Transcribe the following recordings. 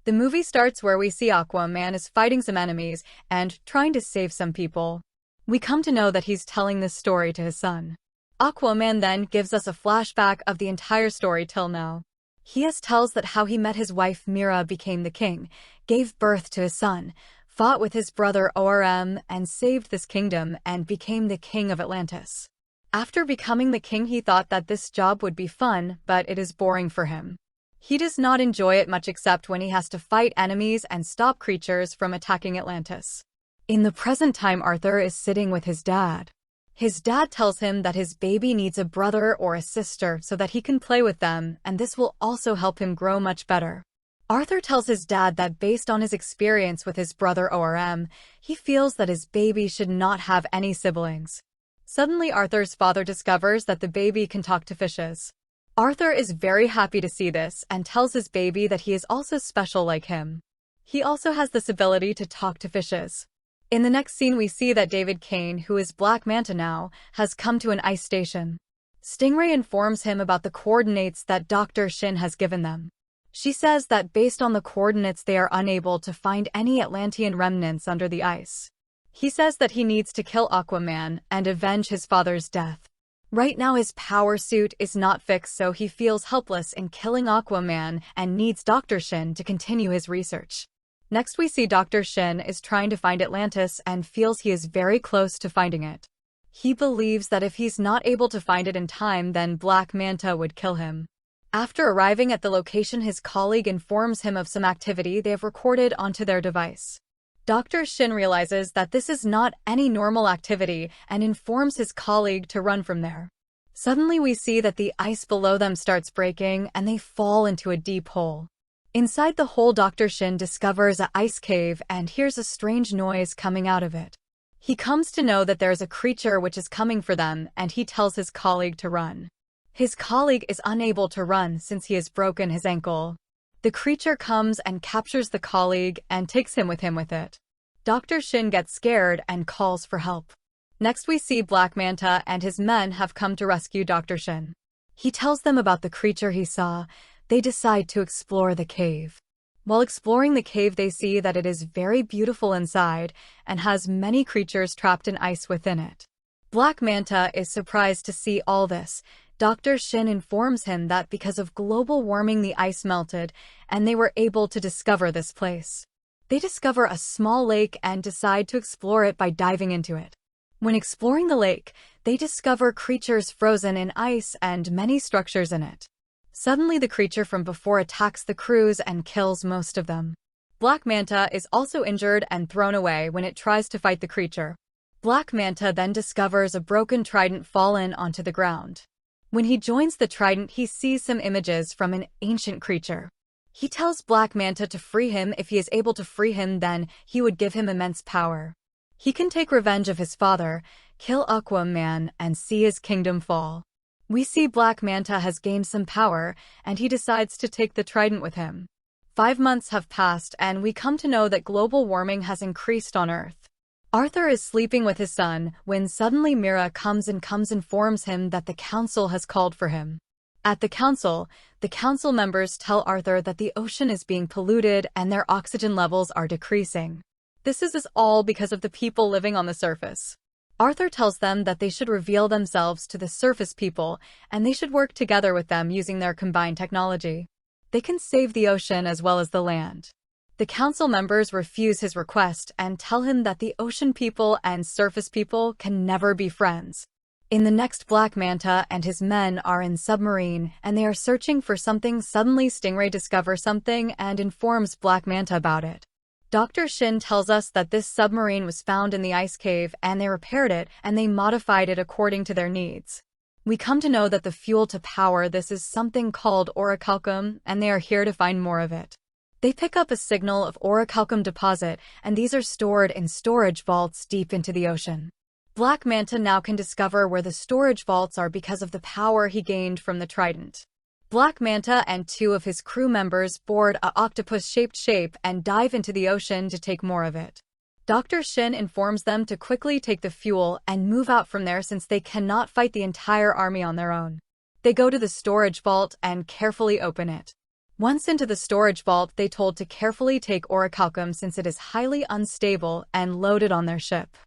The movie starts where we see Aquaman is fighting some enemies and trying to save some people. We come to know that he's telling this story to his son. Aquaman then gives us a flashback of the entire story till now. He tells that how he met his wife Mera, became the king, gave birth to his son, fought with his brother Orm, and saved this kingdom and became the King of Atlantis. After becoming the king, he thought that this job would be fun, but it is boring for him. He does not enjoy it much except when he has to fight enemies and stop creatures from attacking Atlantis. In the present time, Arthur is sitting with his dad. His dad tells him that his baby needs a brother or a sister so that he can play with them, and this will also help him grow much better. Arthur tells his dad that based on his experience with his brother Orm, he feels that his baby should not have any siblings. Suddenly, Arthur's father discovers that the baby can talk to fishes. Arthur is very happy to see this and tells his baby that he is also special like him. He also has this ability to talk to fishes. In the next scene, we see that David Kane, who is Black Manta now, has come to an ice station. Stingray informs him about the coordinates that Dr. Shin has given them. She says that based on the coordinates, they are unable to find any Atlantean remnants under the ice. He says that he needs to kill Aquaman and avenge his father's death. Right now, his power suit is not fixed, so he feels helpless in killing Aquaman and needs Dr. Shin to continue his research. Next, we see Dr. Shin is trying to find Atlantis and feels he is very close to finding it. He believes that if he's not able to find it in time, then Black Manta would kill him. After arriving at the location, his colleague informs him of some activity they have recorded onto their device. Dr. Shin realizes that this is not any normal activity and informs his colleague to run from there. Suddenly, we see that the ice below them starts breaking and they fall into a deep hole. Inside the hole, Dr. Shin discovers an ice cave and hears a strange noise coming out of it. He comes to know that there is a creature which is coming for them, and he tells his colleague to run. His colleague is unable to run since he has broken his ankle. The creature comes and captures the colleague and takes him with it. Dr. Shin gets scared and calls for help. Next, we see Black Manta and his men have come to rescue Dr. Shin. He tells them about the creature he saw. They decide to explore the cave. While exploring the cave, they see that it is very beautiful inside and has many creatures trapped in ice within it. Black Manta is surprised to see all this. Dr. Shin informs him that because of global warming, the ice melted, and they were able to discover this place. They discover a small lake and decide to explore it by diving into it. When exploring the lake, they discover creatures frozen in ice and many structures in it. Suddenly, the creature from before attacks the crews and kills most of them. Black Manta is also injured and thrown away when it tries to fight the creature. Black Manta then discovers a broken trident fallen onto the ground. When he joins the trident, he sees some images from an ancient creature. He tells Black Manta to free him. If he is able to free him, then he would give him immense power. He can take revenge of his father, kill Aquaman, and see his kingdom fall. We see Black Manta has gained some power, and he decides to take the trident with him. 5 months have passed, and we come to know that global warming has increased on Earth. Arthur is sleeping with his son when suddenly Mera comes and informs him that the council has called for him. At the council members tell Arthur that the ocean is being polluted and their oxygen levels are decreasing. This is all because of the people living on the surface. Arthur tells them that they should reveal themselves to the surface people, and they should work together with them using their combined technology. They can save the ocean as well as the land. The council members refuse his request and tell him that the ocean people and surface people can never be friends. In the next, Black Manta and his men are in submarine, and they are searching for something. Suddenly, Stingray discovers something and informs Black Manta about it. Dr. Shin tells us that this submarine was found in the ice cave and they repaired it and they modified it according to their needs. We come to know that the fuel to power this is something called orichalcum, and they are here to find more of it. They pick up a signal of orichalcum deposit, and these are stored in storage vaults deep into the ocean. Black Manta now can discover where the storage vaults are because of the power he gained from the trident. Black Manta and 2 of his crew members board a octopus-shaped shape and dive into the ocean to take more of it. Dr. Shin informs them to quickly take the fuel and move out from there since they cannot fight the entire army on their own. They go to the storage vault and carefully open it. Once into the storage vault, they told to carefully take orichalcum since it is highly unstable and loaded on their ship.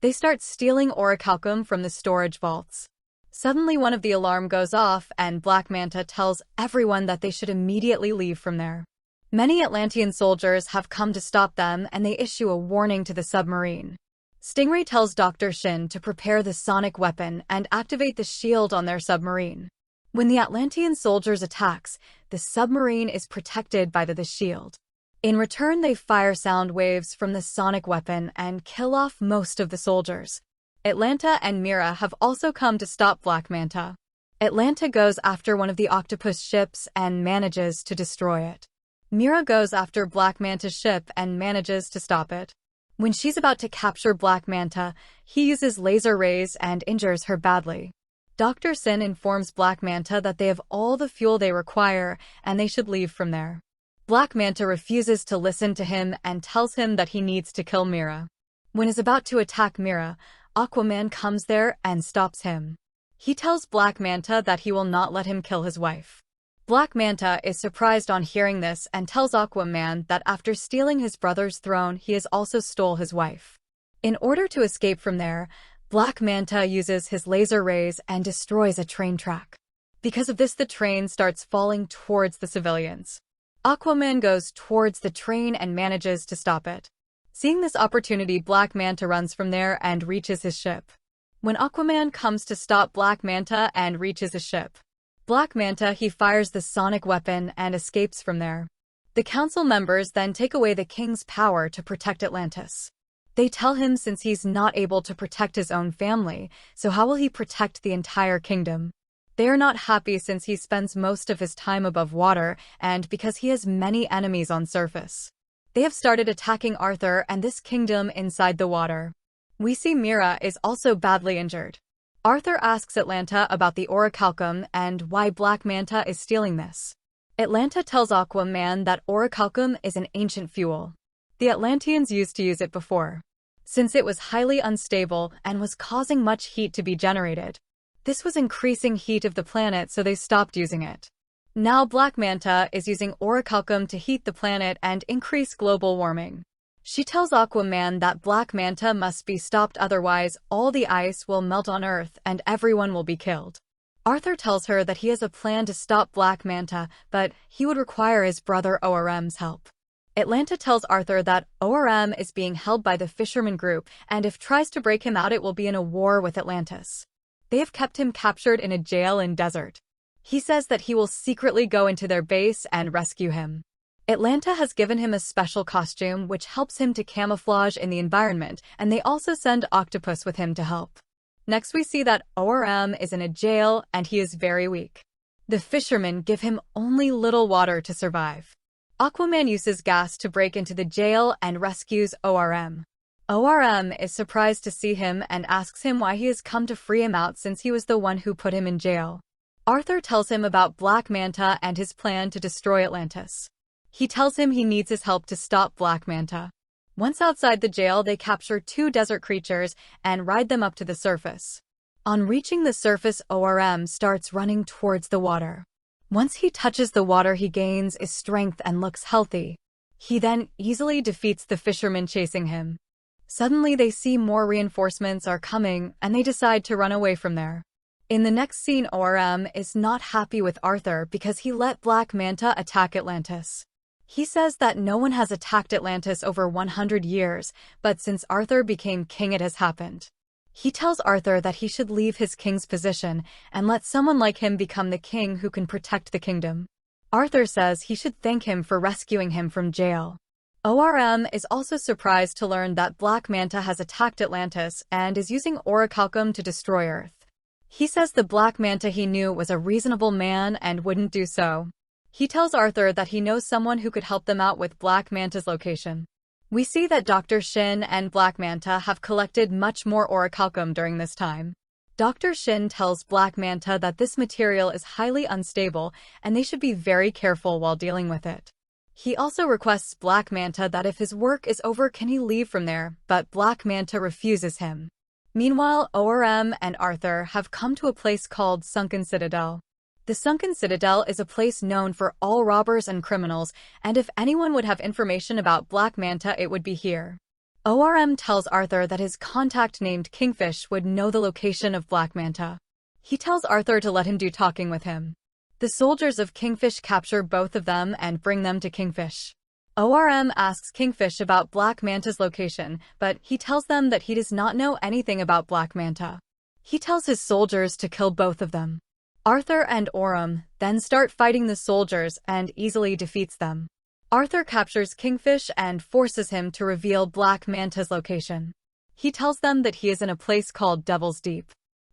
They start stealing orichalcum from the storage vaults. Suddenly one of the alarm goes off and Black Manta tells everyone that they should immediately leave from there. Many Atlantean soldiers have come to stop them and they issue a warning to the submarine. Stingray tells Dr. Shin to prepare the sonic weapon and activate the shield on their submarine. When the Atlantean soldiers attacks, the submarine is protected by the shield. In return, they fire sound waves from the sonic weapon and kill off most of the soldiers. Atlanta and Mira have also come to stop Black Manta. Atlanta goes after one of the octopus ships and manages to destroy it. Mira goes after Black Manta's ship and manages to stop it. When she's about to capture Black Manta, he uses laser rays and injures her badly. Dr. Sin informs Black Manta that they have all the fuel they require and they should leave from there. Black Manta refuses to listen to him and tells him that he needs to kill Mira. When he's about to attack Mira, Aquaman comes there and stops him. He tells Black Manta that he will not let him kill his wife. Black Manta is surprised on hearing this and tells Aquaman that after stealing his brother's throne, he has also stole his wife. In order to escape from there, Black Manta uses his laser rays and destroys a train track. Because of this, the train starts falling towards the civilians. Aquaman goes towards the train and manages to stop it. Seeing this opportunity, Black Manta runs from there and reaches his ship. When Aquaman comes to stop Black Manta and reaches his ship, Black Manta, he fires the sonic weapon and escapes from there. The council members then take away the king's power to protect Atlantis. They tell him since he's not able to protect his own family, so how will he protect the entire kingdom? They are not happy since he spends most of his time above water and because he has many enemies on surface. They have started attacking Arthur and this kingdom inside the water. We see Mira is also badly injured. Arthur asks Atlanta about the orichalcum and why Black Manta is stealing this. Atlanta tells Aquaman that orichalcum is an ancient fuel. The Atlanteans used to use it before, since it was highly unstable and was causing much heat to be generated. This was increasing heat of the planet, so they stopped using it. Now Black Manta is using orichalcum to heat the planet and increase global warming. She tells Aquaman that Black Manta must be stopped, otherwise all the ice will melt on Earth and everyone will be killed. Arthur tells her that he has a plan to stop Black Manta, but he would require his brother ORM's help. Atlanta tells Arthur that ORM is being held by the fisherman group, and if tries to break him out it will be in a war with Atlantis. They have kept him captured in a jail in desert. He says that he will secretly go into their base and rescue him. Atlanta has given him a special costume which helps him to camouflage in the environment, and they also send Octopus with him to help. Next we see that ORM is in a jail and he is very weak. The fishermen give him only little water to survive. Aquaman uses gas to break into the jail and rescues ORM. ORM is surprised to see him and asks him why he has come to free him out since he was the one who put him in jail. Arthur tells him about Black Manta and his plan to destroy Atlantis. He tells him he needs his help to stop Black Manta. Once outside the jail, they capture 2 desert creatures and ride them up to the surface. On reaching the surface, ORM starts running towards the water. Once he touches the water, he gains his strength and looks healthy. He then easily defeats the fishermen chasing him. Suddenly, they see more reinforcements are coming and they decide to run away from there. In the next scene, ORM is not happy with Arthur because he let Black Manta attack Atlantis. He says that no one has attacked Atlantis over 100 years, but since Arthur became king it has happened. He tells Arthur that he should leave his king's position and let someone like him become the king who can protect the kingdom. Arthur says he should thank him for rescuing him from jail. ORM is also surprised to learn that Black Manta has attacked Atlantis and is using orichalcum to destroy Earth. He says the Black Manta he knew was a reasonable man and wouldn't do so. He tells Arthur that he knows someone who could help them out with Black Manta's location. We see that Dr. Shin and Black Manta have collected much more orichalcum during this time. Dr. Shin tells Black Manta that this material is highly unstable and they should be very careful while dealing with it. He also requests Black Manta that if his work is over can he leave from there, but Black Manta refuses him. Meanwhile, ORM and Arthur have come to a place called Sunken Citadel. The sunken citadel is a place known for all robbers and criminals, and if anyone would have information about Black Manta, it would be here. ORM tells Arthur that his contact named Kingfish would know the location of Black Manta. He tells Arthur to let him do talking with him. The soldiers of Kingfish capture both of them and bring them to Kingfish. ORM asks Kingfish about Black Manta's location, but he tells them that he does not know anything about Black Manta. He tells his soldiers to kill both of them. Arthur and ORM then start fighting the soldiers and easily defeats them. Arthur captures Kingfish and forces him to reveal Black Manta's location. He tells them that he is in a place called Devil's Deep.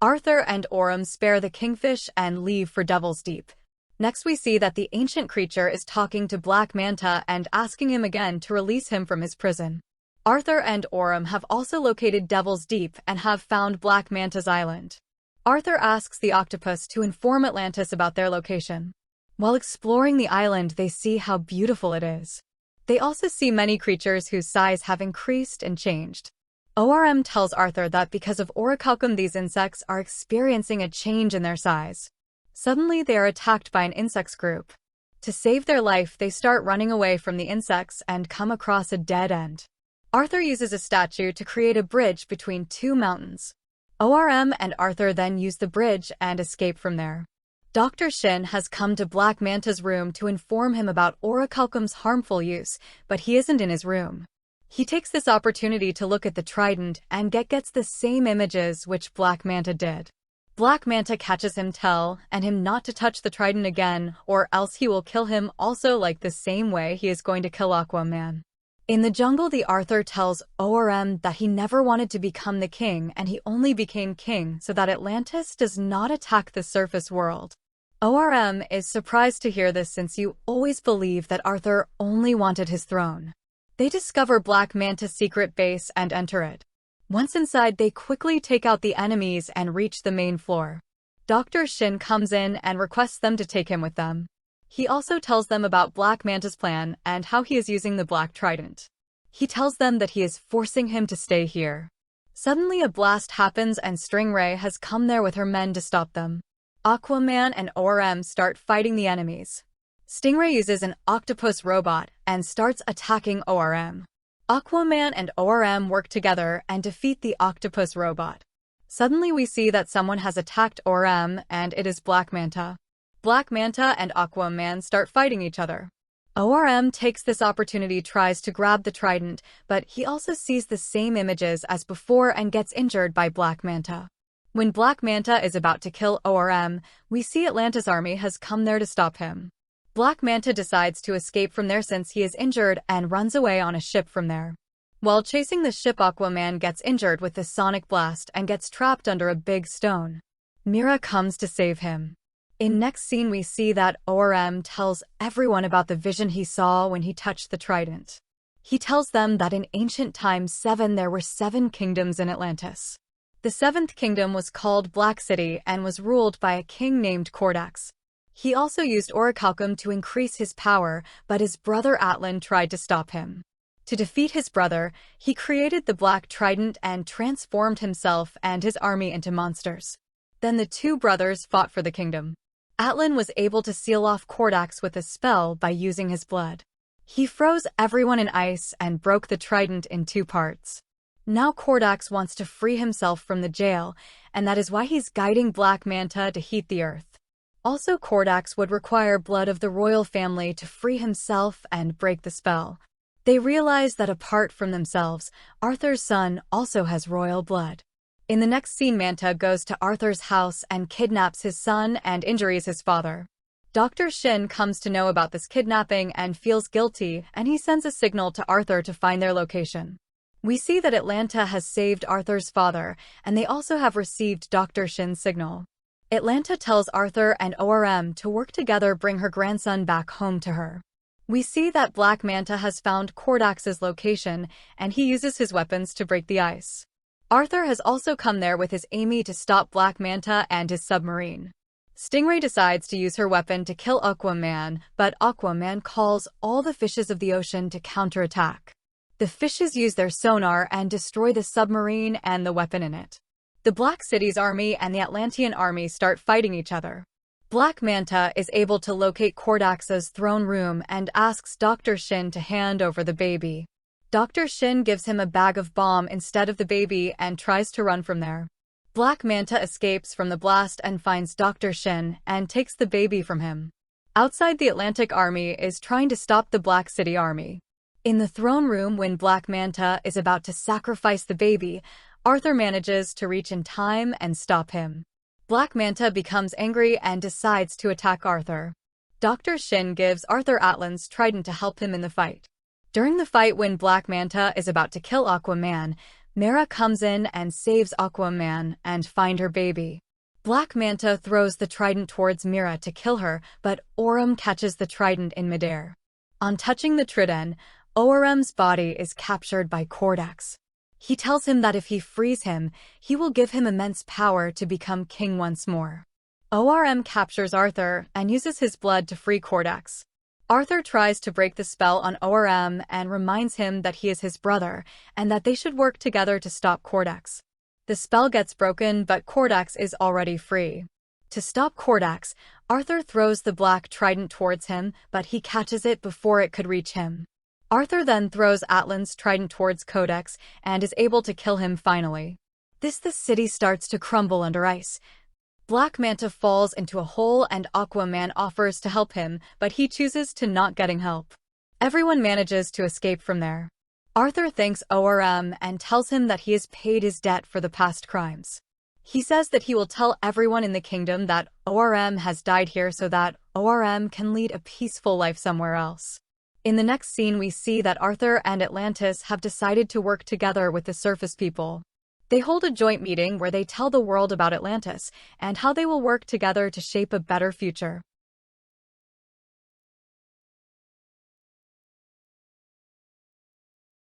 Arthur and ORM spare the Kingfish and leave for Devil's Deep. Next we see that the ancient creature is talking to Black Manta and asking him again to release him from his prison. Arthur and ORM have also located Devil's Deep and have found Black Manta's island. Arthur asks the octopus to inform Atlantis about their location. While exploring the island, they see how beautiful it is. They also see many creatures whose size have increased and changed. ORM tells Arthur that because of orichalcum, these insects are experiencing a change in their size. Suddenly, they are attacked by an insects group. To save their life, they start running away from the insects and come across a dead end. Arthur uses a statue to create a bridge between two mountains. ORM and Arthur then use the bridge and escape from there. Dr. Shin has come to Black Manta's room to inform him about orichalcum's harmful use, but he isn't in his room. He takes this opportunity to look at the trident and gets the same images which Black Manta did. Black Manta catches him, tells him not to touch the trident again, or else he will kill him, also like the same way he is going to kill Aquaman. In the jungle, the Arthur tells ORM that he never wanted to become the king and he only became king so that Atlantis does not attack the surface world. ORM is surprised to hear this since you always believe that Arthur only wanted his throne. They discover Black Manta's secret base and enter it. Once inside, they quickly take out the enemies and reach the main floor. Dr. Shin comes in and requests them to take him with them. He also tells them about Black Manta's plan and how he is using the Black Trident. He tells them that he is forcing him to stay here. Suddenly a blast happens and Stingray has come there with her men to stop them. Aquaman and ORM start fighting the enemies. Stingray uses an octopus robot and starts attacking ORM. Aquaman and ORM work together and defeat the octopus robot. Suddenly we see that someone has attacked ORM and it is Black Manta. Black Manta and Aquaman start fighting each other. ORM takes this opportunity, tries to grab the trident, but he also sees the same images as before and gets injured by Black Manta. When Black Manta is about to kill ORM, we see Atlantis' army has come there to stop him. Black Manta decides to escape from there since he is injured and runs away on a ship from there. While chasing the ship, Aquaman gets injured with the sonic blast and gets trapped under a big stone. Mera comes to save him. In next scene we see that ORM tells everyone about the vision he saw when he touched the trident. He tells them that in ancient times there were 7 kingdoms in Atlantis. The 7th kingdom was called Black City and was ruled by a king named Kordax. He also used orichalcum to increase his power, but his brother Atlan tried to stop him. To defeat his brother, he created the Black Trident and transformed himself and his army into monsters. Then the 2 brothers fought for the kingdom. Atlan was able to seal off Kordax with a spell by using his blood. He froze everyone in ice and broke the trident in 2 parts. Now Kordax wants to free himself from the jail, and that is why he's guiding Black Manta to heat the earth. Also, Kordax would require blood of the royal family to free himself and break the spell. They realize that apart from themselves, Arthur's son also has royal blood. In the next scene, Manta goes to Arthur's house and kidnaps his son and injures his father. Dr. Shin comes to know about this kidnapping and feels guilty, and he sends a signal to Arthur to find their location. We see that Atlanta has saved Arthur's father, and they also have received Dr. Shin's signal. Atlanta tells Arthur and ORM to work together, bring her grandson back home to her. We see that Black Manta has found Kordax's location, and he uses his weapons to break the ice. Arthur has also come there with his Amy to stop Black Manta and his submarine. Stingray decides to use her weapon to kill Aquaman, but Aquaman calls all the fishes of the ocean to counterattack. The fishes use their sonar and destroy the submarine and the weapon in it. The Black City's army and the Atlantean army start fighting each other. Black Manta is able to locate Kordax's throne room and asks Dr. Shin to hand over the baby. Dr. Shin gives him a bag of bomb instead of the baby and tries to run from there. Black Manta escapes from the blast and finds Dr. Shin and takes the baby from him. Outside, the Atlantic Army is trying to stop the Black City Army. In the throne room, when Black Manta is about to sacrifice the baby, Arthur manages to reach in time and stop him. Black Manta becomes angry and decides to attack Arthur. Dr. Shin gives Arthur Atlan's trident to help him in the fight. During the fight, when Black Manta is about to kill Aquaman, Mera comes in and saves Aquaman and finds her baby. Black Manta throws the trident towards Mera to kill her, but Orem catches the trident in midair. On touching the trident, Orem's body is captured by Kordax. He tells him that if he frees him, he will give him immense power to become king once more. Orem captures Arthur and uses his blood to free Kordax. Arthur tries to break the spell on Orem and reminds him that he is his brother and that they should work together to stop Kordax. The spell gets broken, but Kordax is already free. To stop Kordax, Arthur throws the Black Trident towards him, but he catches it before it could reach him. Arthur then throws Atlan's trident towards Kordax and is able to kill him finally. The city starts to crumble under ice. Black Manta falls into a hole and Aquaman offers to help him, but he chooses to not getting help. Everyone manages to escape from there. Arthur thanks Orem and tells him that he has paid his debt for the past crimes. He says that he will tell everyone in the kingdom that Orem has died here so that Orem can lead a peaceful life somewhere else. In the next scene, we see that Arthur and Atlantis have decided to work together with the surface people. They hold a joint meeting where they tell the world about Atlantis and how they will work together to shape a better future.